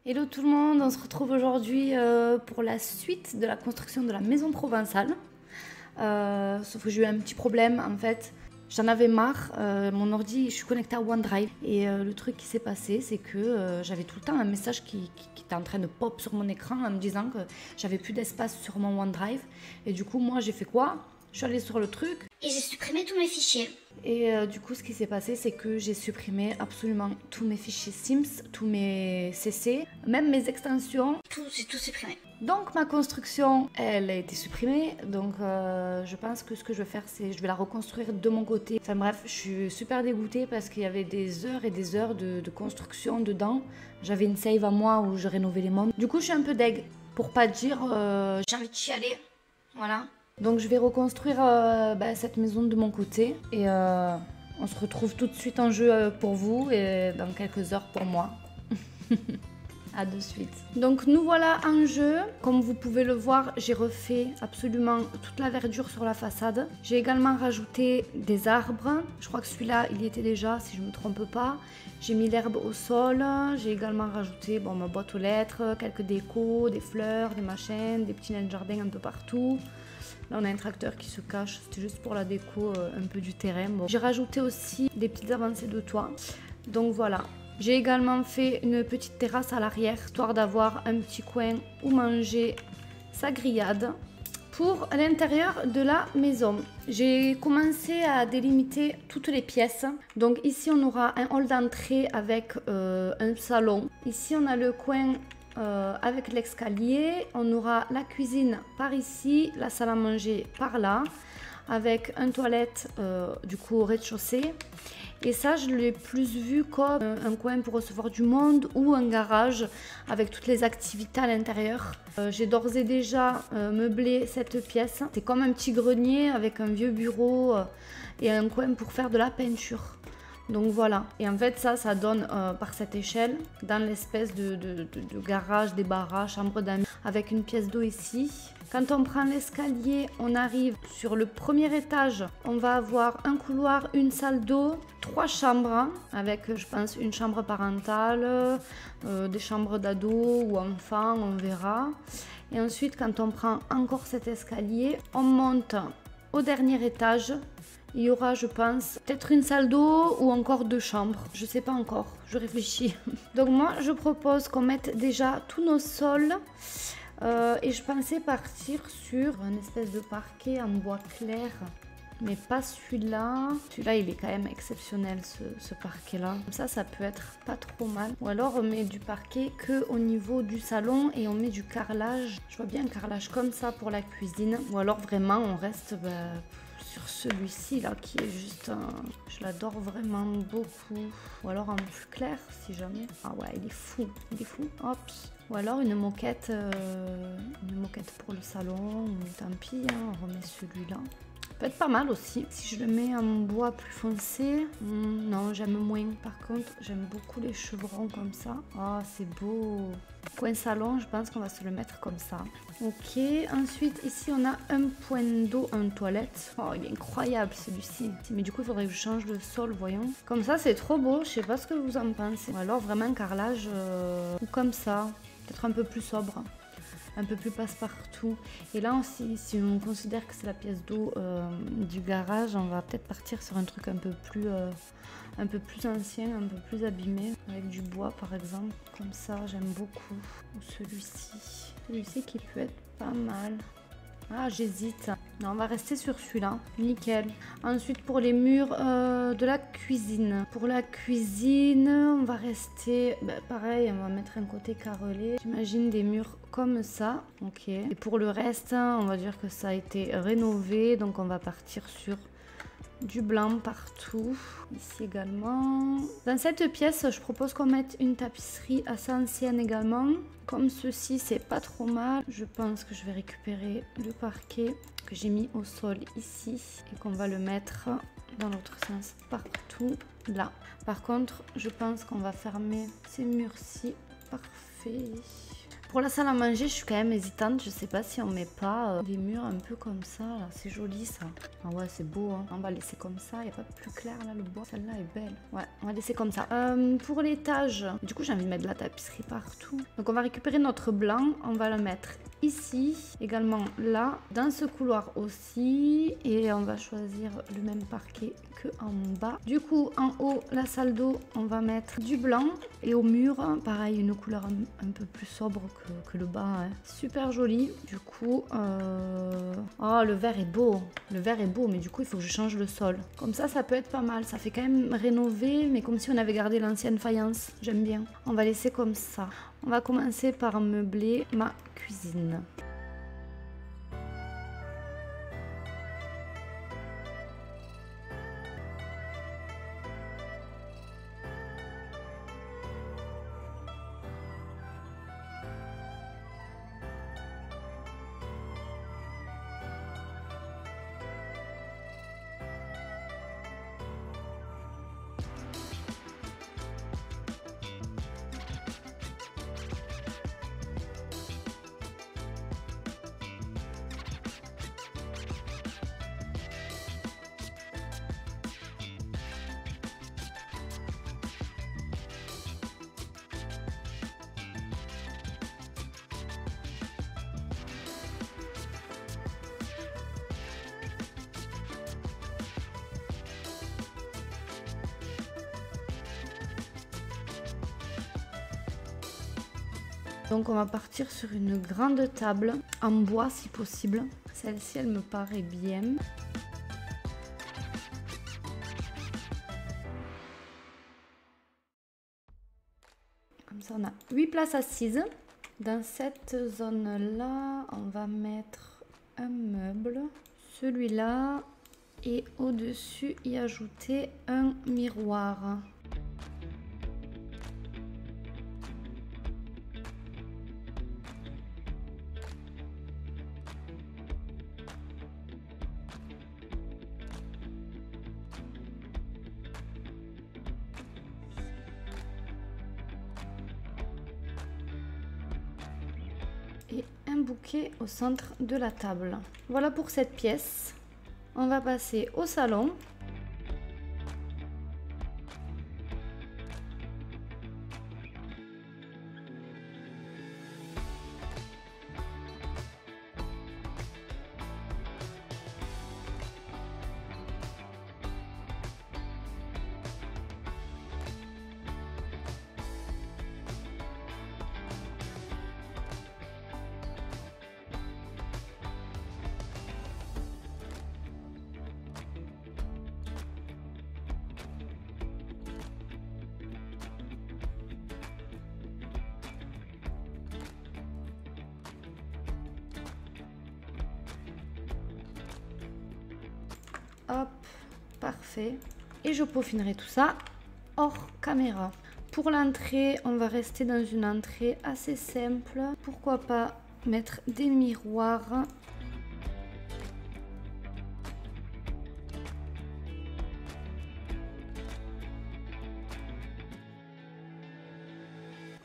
Hello tout le monde, on se retrouve aujourd'hui pour la suite de la construction de la maison provençale. Sauf que j'ai eu un petit problème en fait. J'en avais marre, mon ordi, je suis connectée à OneDrive et le truc qui s'est passé c'est que j'avais tout le temps un message qui était en train de pop sur mon écran en me disant que j'avais plus d'espace sur mon OneDrive. Et du coup moi j'ai fait quoi? Je suis allée sur le truc. Et j'ai supprimé tous mes fichiers. Et du coup, ce qui s'est passé, c'est que j'ai supprimé absolument tous mes fichiers Sims, tous mes CC, même mes extensions. J'ai tout supprimé. Donc ma construction, elle a été supprimée. Donc je pense que ce que je vais faire, c'est je vais la reconstruire de mon côté. Enfin bref, je suis super dégoûtée parce qu'il y avait des heures et des heures de construction dedans. J'avais une save à moi où je rénovais les mondes. Du coup, je suis un peu deg, pour pas dire J'ai envie de chialer. Voilà. Donc je vais reconstruire cette maison de mon côté et on se retrouve tout de suite en jeu pour vous et dans quelques heures pour moi. À de suite. Donc nous voilà en jeu. Comme vous pouvez le voir, j'ai refait absolument toute la verdure sur la façade. J'ai également rajouté des arbres. Je crois que celui-là, il y était déjà, si je ne me trompe pas. J'ai mis l'herbe au sol. J'ai également rajouté ma boîte aux lettres, quelques décos, des fleurs, des machins, des petits nains de jardin un peu partout. Là, on a un tracteur qui se cache, c'était juste pour la déco un peu du terrain. Bon. J'ai rajouté aussi des petites avancées de toit. Donc voilà. J'ai également fait une petite terrasse à l'arrière, histoire d'avoir un petit coin où manger sa grillade. Pour l'intérieur de la maison, j'ai commencé à délimiter toutes les pièces. Donc ici, on aura un hall d'entrée avec un salon. Ici, on a le coin avec l'escalier. On aura la cuisine par ici, la salle à manger par là, avec une toilette du coup au rez-de-chaussée. Et ça, je l'ai plus vu comme un coin pour recevoir du monde ou un garage avec toutes les activités à l'intérieur. J'ai d'ores et déjà meublé cette pièce. C'est comme un petit grenier avec un vieux bureau et un coin pour faire de la peinture. Donc voilà, et en fait ça donne par cette échelle dans l'espèce de garage, débarras, chambre d'amis avec une pièce d'eau ici. Quand on prend l'escalier, on arrive sur le premier étage. On va avoir un couloir, une salle d'eau, 3 chambres avec je pense une chambre parentale, des chambres d'ados ou enfants, on verra. Et ensuite quand on prend encore cet escalier, on monte au dernier étage. Il y aura, je pense, peut-être une salle d'eau ou encore 2 chambres. Je sais pas encore, je réfléchis. Donc moi, je propose qu'on mette déjà tous nos sols. Et je pensais partir sur un espèce de parquet en bois clair. Mais pas celui-là. Celui-là, il est quand même exceptionnel, ce parquet-là. Comme ça peut être pas trop mal. Ou alors, on met du parquet que au niveau du salon et on met du carrelage. Je vois bien un carrelage comme ça pour la cuisine. Ou alors, vraiment, on reste sur celui-ci là qui est juste je l'adore vraiment beaucoup. Ou alors en plus clair si jamais. Ah ouais, il est fou, hop. Ou alors une moquette pour le salon. Tant pis, hein, on remet celui-là. Peut être pas mal aussi. Si je le mets en bois plus foncé, non, j'aime moins. Par contre, j'aime beaucoup les chevrons comme ça. Oh, c'est beau. Coin salon, je pense qu'on va se le mettre comme ça. Ok, ensuite ici on a un point d'eau, une toilette. Oh, il est incroyable celui-ci. Mais du coup, il faudrait que je change le sol, voyons. Comme ça, c'est trop beau. Je sais pas ce que vous en pensez. Ou alors vraiment un carrelage ou comme ça. Peut-être un peu plus sobre. Un peu plus passe-partout. Et là aussi, si on considère que c'est la pièce d'eau du garage, on va peut-être partir sur un truc un peu plus ancien, un peu plus abîmé, avec du bois par exemple. Comme ça, j'aime beaucoup. Ou celui-ci. Celui-ci qui peut être pas mal. Ah, j'hésite. Non, on va rester sur celui-là. Nickel. Ensuite, pour les murs de la cuisine. Pour la cuisine, on va rester... pareil, on va mettre un côté carrelé. J'imagine des murs comme ça. Ok. Et pour le reste, on va dire que ça a été rénové. Donc, on va partir sur du blanc partout. Ici également. Dans cette pièce, je propose qu'on mette une tapisserie assez ancienne également. Comme ceci, c'est pas trop mal. Je pense que je vais récupérer le parquet que j'ai mis au sol ici et qu'on va le mettre dans l'autre sens partout là. Par contre, je pense qu'on va fermer ces murs-ci. Parfait. Pour la salle à manger, je suis quand même hésitante. Je sais pas si on met pas des murs un peu comme ça. Là, c'est joli ça. Ah ouais, c'est beau. Hein. On va laisser comme ça. Il n'y a pas plus clair là, le bois. Celle-là est belle. Ouais, on va laisser comme ça. Pour l'étage, du coup, j'ai envie de mettre de la tapisserie partout. Donc, on va récupérer notre blanc. On va le mettre ici, également là, dans ce couloir aussi. Et on va choisir le même parquet que en bas. Du coup, en haut, la salle d'eau, on va mettre du blanc. Et au mur, pareil, une couleur un peu plus sobre que le bas. Hein. Super joli. Du coup, oh, le vert est beau. Le vert est beau, mais du coup, il faut que je change le sol. Comme ça peut être pas mal. Ça fait quand même rénover, mais comme si on avait gardé l'ancienne faïence. J'aime bien. On va laisser comme ça. On va commencer par meubler ma cuisine. Donc on va partir sur une grande table en bois si possible. Celle-ci, elle me paraît bien. Comme ça, on a 8 places assises. Dans cette zone-là, on va mettre un meuble. Celui-là. Et au-dessus, y ajouter un miroir. Et un bouquet au centre de la table. Voilà pour cette pièce. On va passer au salon. Hop, parfait. Et je peaufinerai tout ça hors caméra. Pour l'entrée, on va rester dans une entrée assez simple. Pourquoi pas mettre des miroirs.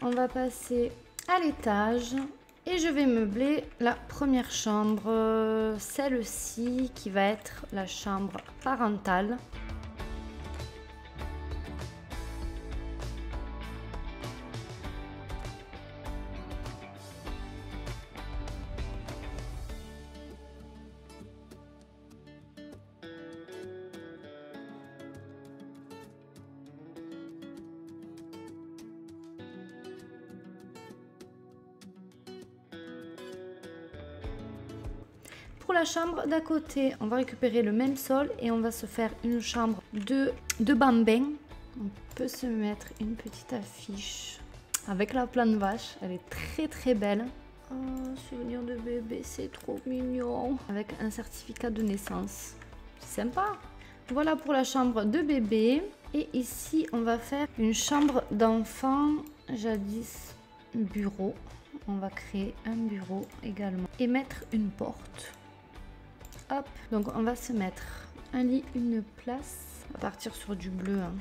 On va passer à l'étage. Et je vais meubler la première chambre, celle-ci qui va être la chambre parentale. Pour la chambre d'à côté, on va récupérer le même sol et on va se faire une chambre de bambins. On peut se mettre une petite affiche avec la plante vache. Elle est très très belle. Oh, souvenir de bébé, c'est trop mignon. Avec un certificat de naissance. C'est sympa. Voilà pour la chambre de bébé. Et ici, on va faire une chambre d'enfant, jadis bureau. On va créer un bureau également et mettre une porte. Hop, donc on va se mettre un lit, une place. On va partir sur du bleu. Hein.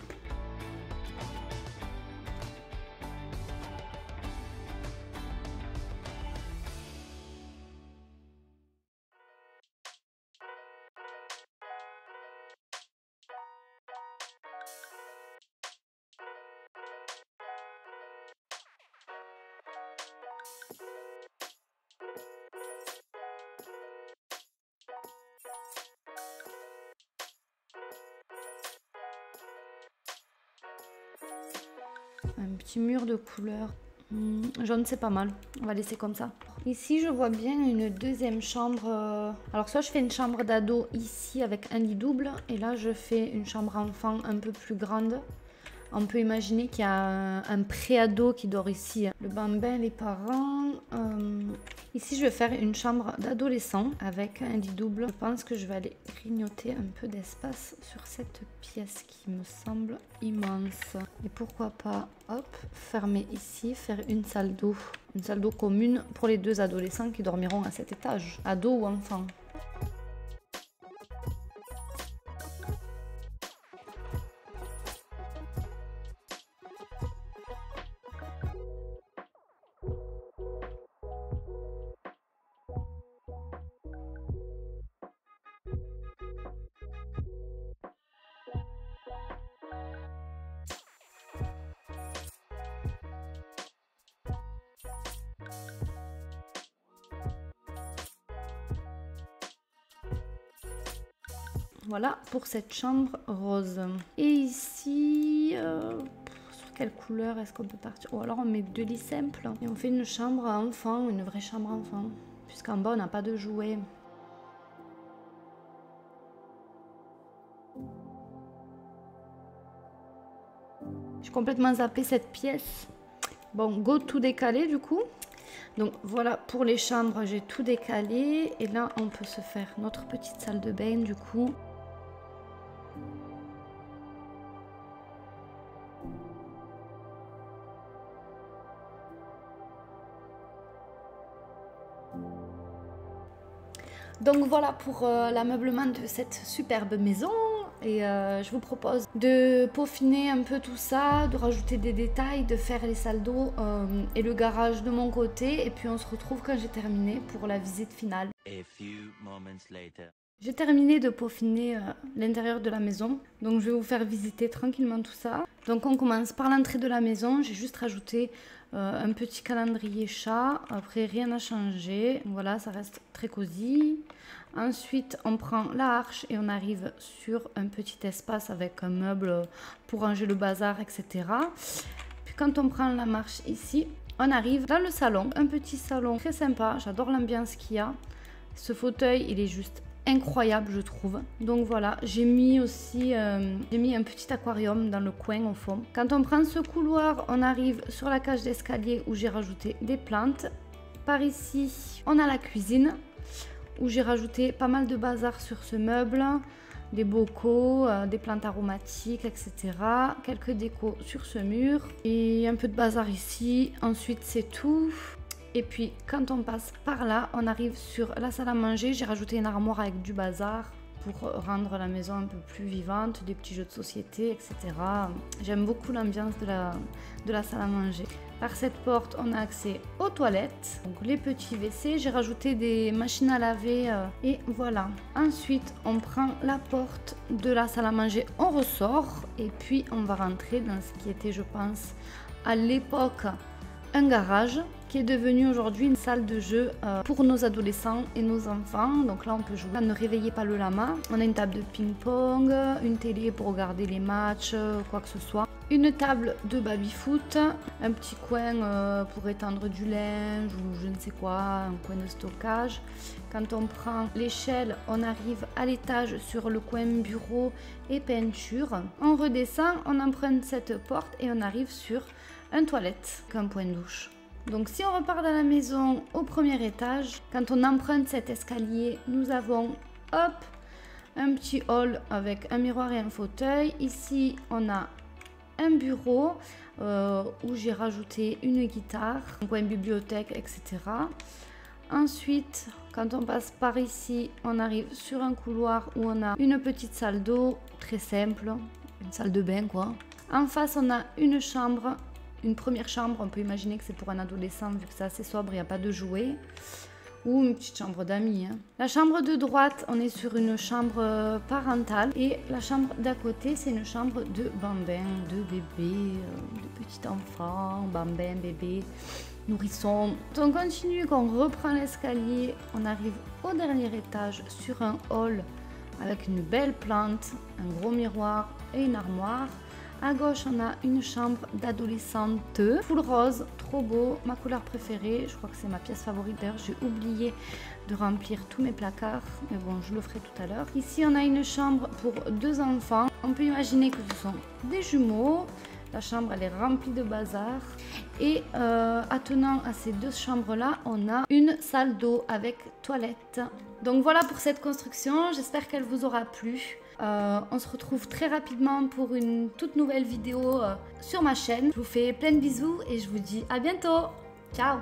Un petit mur de couleur jaune, c'est pas mal. On va laisser comme ça. Ici, je vois bien une deuxième chambre. Alors, soit je fais une chambre d'ado ici avec un lit double. Et là, je fais une chambre enfant un peu plus grande. On peut imaginer qu'il y a un pré-ado qui dort ici. Le bambin, les parents. Ici, je vais faire une chambre d'adolescent avec un lit double. Je pense que je vais aller grignoter un peu d'espace sur cette pièce qui me semble immense. Et pourquoi pas, hop, fermer ici, faire une salle d'eau. Une salle d'eau commune pour les deux adolescents qui dormiront à cet étage. Ado ou enfant. Voilà pour cette chambre rose. Et ici, sur quelle couleur est-ce qu'on peut partir? Ou alors on met deux lits simples et on fait une chambre à enfant, une vraie chambre à enfant. Puisqu'en bas on n'a pas de jouets. J'ai complètement zappé cette pièce. Bon, go tout décaler du coup. Donc voilà pour les chambres, j'ai tout décalé. Et là on peut se faire notre petite salle de bain du coup. Donc voilà pour l'ameublement de cette superbe maison. Et je vous propose de peaufiner un peu tout ça, de rajouter des détails, de faire les salles d'eau et le garage de mon côté. Et puis on se retrouve quand j'ai terminé pour la visite finale. J'ai terminé de peaufiner l'intérieur de la maison. Donc je vais vous faire visiter tranquillement tout ça. Donc on commence par l'entrée de la maison. J'ai juste rajouté un petit calendrier chat. Après rien n'a changé. Voilà, ça reste très cosy. Ensuite, on prend la arche et on arrive sur un petit espace avec un meuble pour ranger le bazar, etc. Puis quand on prend la marche ici, on arrive dans le salon. Un petit salon très sympa, j'adore l'ambiance qu'il y a. Ce fauteuil, il est juste incroyable, je trouve. Donc voilà, j'ai mis aussi un petit aquarium dans le coin au fond. Quand on prend ce couloir, on arrive sur la cage d'escalier où j'ai rajouté des plantes. Par ici, on a la cuisine, où j'ai rajouté pas mal de bazar sur ce meuble, des bocaux, des plantes aromatiques, etc. Quelques décos sur ce mur et un peu de bazar ici. Ensuite, c'est tout. Et puis, quand on passe par là, on arrive sur la salle à manger. J'ai rajouté une armoire avec du bazar pour rendre la maison un peu plus vivante, des petits jeux de société, etc. J'aime beaucoup l'ambiance de la salle à manger. Par cette porte, on a accès aux toilettes, donc les petits WC. J'ai rajouté des machines à laver et voilà. Ensuite, on prend la porte de la salle à manger, on ressort et puis on va rentrer dans ce qui était, je pense, à l'époque, un garage qui est devenu aujourd'hui une salle de jeu pour nos adolescents et nos enfants. Donc là, on peut jouer à Ne réveillez pas le lama. On a une table de ping-pong, une télé pour regarder les matchs, quoi que ce soit. Une table de baby-foot, un petit coin pour étendre du linge ou je ne sais quoi, un coin de stockage. Quand on prend l'échelle, on arrive à l'étage sur le coin bureau et peinture. On redescend, on emprunte cette porte et on arrive sur un toilette, un point de douche. Donc si on repart dans la maison au premier étage, quand on emprunte cet escalier, nous avons hop, un petit hall avec un miroir et un fauteuil. Ici, on a un bureau où j'ai rajouté une guitare, un coin bibliothèque, etc. Ensuite, quand on passe par ici, on arrive sur un couloir où on a une petite salle d'eau, très simple, une salle de bain quoi. En face, on a une chambre. Une première chambre, on peut imaginer que c'est pour un adolescent vu que c'est assez sobre, il n'y a pas de jouets. Ou une petite chambre d'amis. La chambre de droite, on est sur une chambre parentale. Et la chambre d'à côté, c'est une chambre de bambin, de bébé, de petit enfant, bambin, bébé, nourrisson. Donc on continue, qu'on reprend l'escalier, on arrive au dernier étage sur un hall avec une belle plante, un gros miroir et une armoire. À gauche, on a une chambre d'adolescente, full rose, trop beau, ma couleur préférée. Je crois que c'est ma pièce favorite. D'ailleurs, j'ai oublié de remplir tous mes placards, mais bon, je le ferai tout à l'heure. Ici, on a une chambre pour 2 enfants. On peut imaginer que ce sont des jumeaux. La chambre, elle est remplie de bazar. Et attenant à ces 2 chambres-là, on a une salle d'eau avec toilette. Donc voilà pour cette construction. J'espère qu'elle vous aura plu. On se retrouve très rapidement pour une toute nouvelle vidéo sur ma chaîne. Je vous fais plein de bisous et je vous dis à bientôt. Ciao!